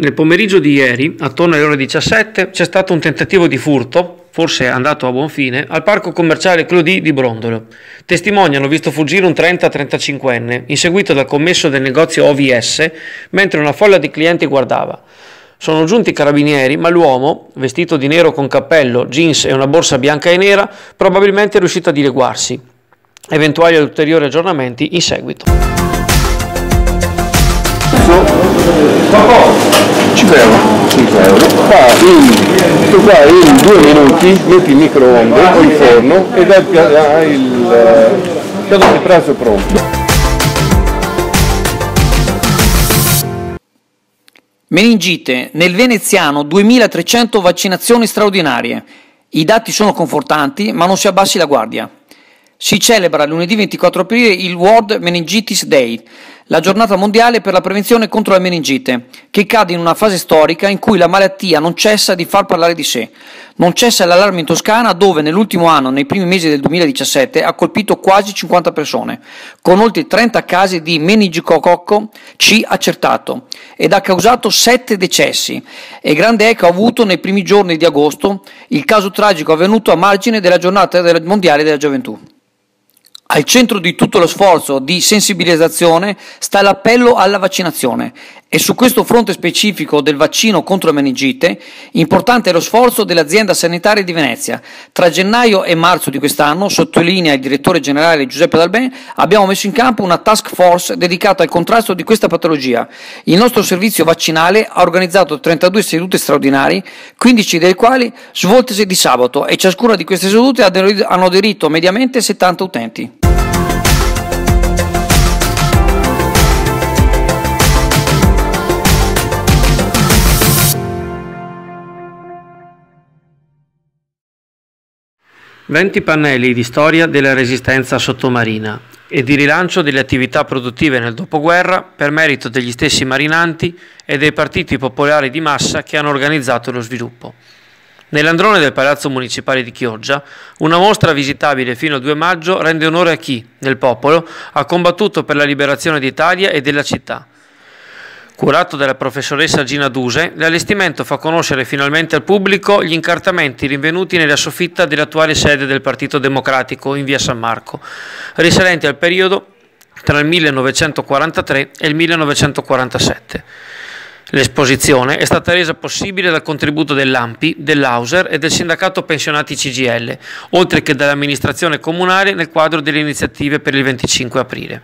Nel pomeriggio di ieri, attorno alle ore 17, c'è stato un tentativo di furto, forse andato a buon fine, al parco commerciale Clodì di Brondolo. Testimoni hanno visto fuggire un 30-35enne, inseguito dal commesso del negozio OVS, mentre una folla di clienti guardava. Sono giunti i carabinieri, ma l'uomo, vestito di nero con cappello, jeans e una borsa bianca e nera, probabilmente è riuscito a dileguarsi. Eventuali ulteriori aggiornamenti in seguito. 5 euro. 5 euro. Qua in 2 minuti metti il microonde o il forno ed hai il piatto di pranzo pronto. Meningite, nel veneziano 2300 vaccinazioni straordinarie. I dati sono confortanti, ma non si abbassi la guardia. Si celebra lunedì 24 aprile il World Meningitis Day, la giornata mondiale per la prevenzione contro la meningite, che cade in una fase storica in cui la malattia non cessa di far parlare di sé. Non cessa l'allarme in Toscana, dove nell'ultimo anno, nei primi mesi del 2017, ha colpito quasi 50 persone, con oltre 30 casi di meningococco C accertato, ed ha causato 7 decessi, e grande eco ha avuto nei primi giorni di agosto il caso tragico avvenuto a margine della giornata mondiale della gioventù. Al centro di tutto lo sforzo di sensibilizzazione sta l'appello alla vaccinazione, e su questo fronte specifico del vaccino contro la meningite importante è lo sforzo dell'azienda sanitaria di Venezia. Tra gennaio e marzo di quest'anno, sottolinea il direttore generale Giuseppe Dalben, abbiamo messo in campo una task force dedicata al contrasto di questa patologia. Il nostro servizio vaccinale ha organizzato 32 sedute straordinarie, 15 delle quali svoltesi di sabato, e ciascuna di queste sedute hanno aderito mediamente 70 utenti. Venti pannelli di storia della resistenza sottomarina e di rilancio delle attività produttive nel dopoguerra per merito degli stessi marinanti e dei partiti popolari di massa che hanno organizzato lo sviluppo. Nell'androne del Palazzo Municipale di Chioggia, una mostra visitabile fino al 2 maggio rende onore a chi, nel popolo, ha combattuto per la liberazione d'Italia e della città. Curato dalla professoressa Gina Duse, l'allestimento fa conoscere finalmente al pubblico gli incartamenti rinvenuti nella soffitta dell'attuale sede del Partito Democratico in via San Marco, risalenti al periodo tra il 1943 e il 1947. L'esposizione è stata resa possibile dal contributo dell'ANPI, dell'Auser e del sindacato pensionati CGIL, oltre che dall'amministrazione comunale nel quadro delle iniziative per il 25 aprile.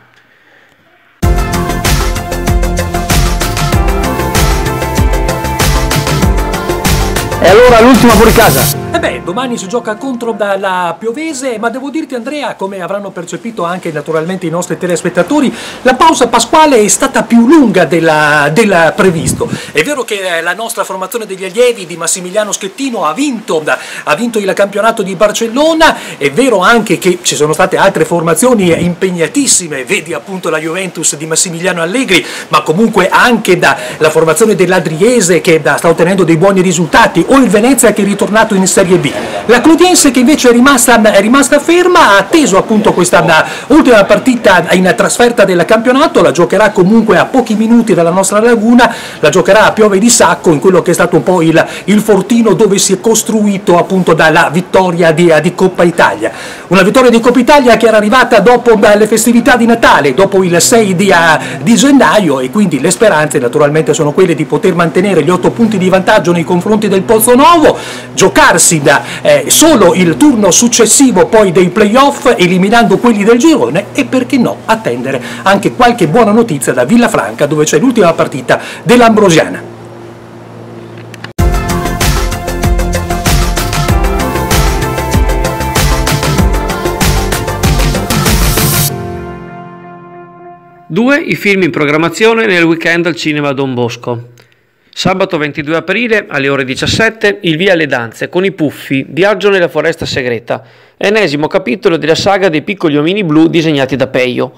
E allora l'ultima fuori casa. Domani si gioca contro la Piovese, ma devo dirti, Andrea, come avranno percepito anche naturalmente i nostri telespettatori, la pausa pasquale è stata più lunga del previsto. È vero che la nostra formazione degli allievi di Massimiliano Schettino ha vinto il campionato di Barcellona, è vero anche che ci sono state altre formazioni impegnatissime, vedi appunto la Juventus di Massimiliano Allegri, ma comunque anche la formazione dell'Adriese che sta ottenendo dei buoni risultati, o il Venezia che è ritornato in Serie B. La Clodiense che invece è rimasta ferma, ha atteso appunto questa ultima partita in trasferta del campionato, la giocherà comunque a pochi minuti dalla nostra laguna, la giocherà a Piove di Sacco, in quello che è stato un po' il fortino dove si è costruito appunto dalla vittoria di Coppa Italia. Una vittoria di Coppa Italia che era arrivata dopo le festività di Natale, dopo il 6 di gennaio, e quindi le speranze naturalmente sono quelle di poter mantenere gli 8 punti di vantaggio nei confronti del Pozzonovo, giocarsi solo il turno successivo poi dei playoff eliminando quelli del girone, e perché no attendere anche qualche buona notizia da Villafranca, dove c'è l'ultima partita dell'Ambrosiana. Due i film in programmazione nel weekend al cinema Don Bosco. Sabato 22 aprile alle ore 17 il via alle danze con i Puffi, Viaggio nella foresta segreta, ennesimo capitolo della saga dei piccoli omini blu disegnati da Peio.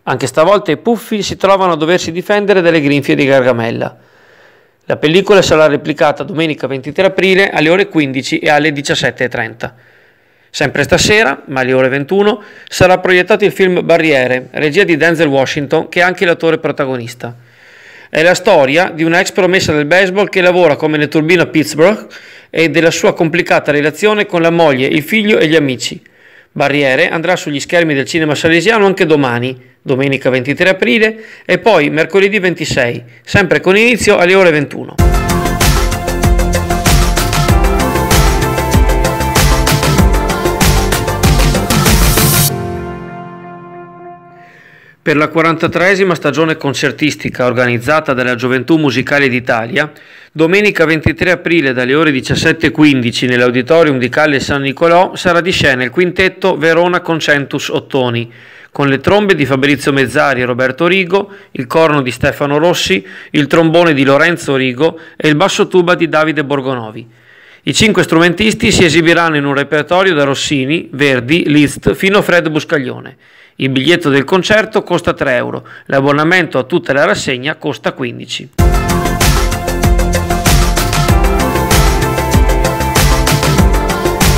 Anche stavolta i Puffi si trovano a doversi difendere dalle grinfie di Gargamella. La pellicola sarà replicata domenica 23 aprile alle ore 15 e alle 17:30. Sempre stasera, ma alle ore 21, sarà proiettato il film Barriere, regia di Denzel Washington, che è anche l'attore protagonista. È la storia di una ex promessa del baseball che lavora come netturbino a Pittsburgh e della sua complicata relazione con la moglie, il figlio e gli amici. Barriere andrà sugli schermi del cinema salesiano anche domani, domenica 23 aprile, e poi mercoledì 26, sempre con inizio alle ore 21. Per la 43esima stagione concertistica organizzata dalla Gioventù Musicale d'Italia, domenica 23 aprile dalle ore 17:15 nell'Auditorium di Calle San Nicolò sarà di scena il quintetto Verona Concentus Ottoni, con le trombe di Fabrizio Mezzari e Roberto Rigo, il corno di Stefano Rossi, il trombone di Lorenzo Rigo e il basso tuba di Davide Borgonovi. I 5 strumentisti si esibiranno in un repertorio da Rossini, Verdi, Liszt fino a Fred Buscaglione. Il biglietto del concerto costa 3 euro, l'abbonamento a tutta la rassegna costa 15.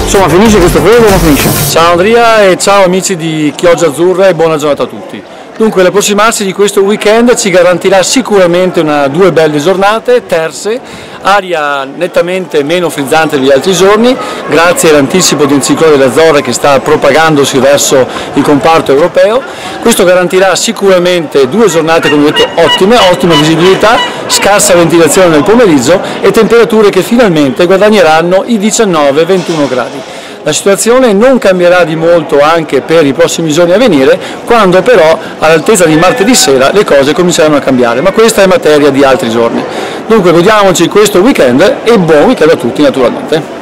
Insomma, finisce questo freddo o non finisce? Ciao Andrea e ciao amici di Chioggia Azzurra e buona giornata a tutti. Dunque l'approssimarsi di questo weekend ci garantirà sicuramente due belle giornate, terze, aria nettamente meno frizzante degli altri giorni, grazie all'anticipo di un ciclone dell'Azzorra che sta propagandosi verso il comparto europeo. Questo garantirà sicuramente 2 giornate, come detto, ottime, ottima visibilità, scarsa ventilazione nel pomeriggio e temperature che finalmente guadagneranno i 19-21 gradi. La situazione non cambierà di molto anche per i prossimi giorni a venire, quando però all'altezza di martedì sera le cose cominceranno a cambiare, ma questa è materia di altri giorni. Dunque godiamoci questo weekend e buon weekend a tutti naturalmente.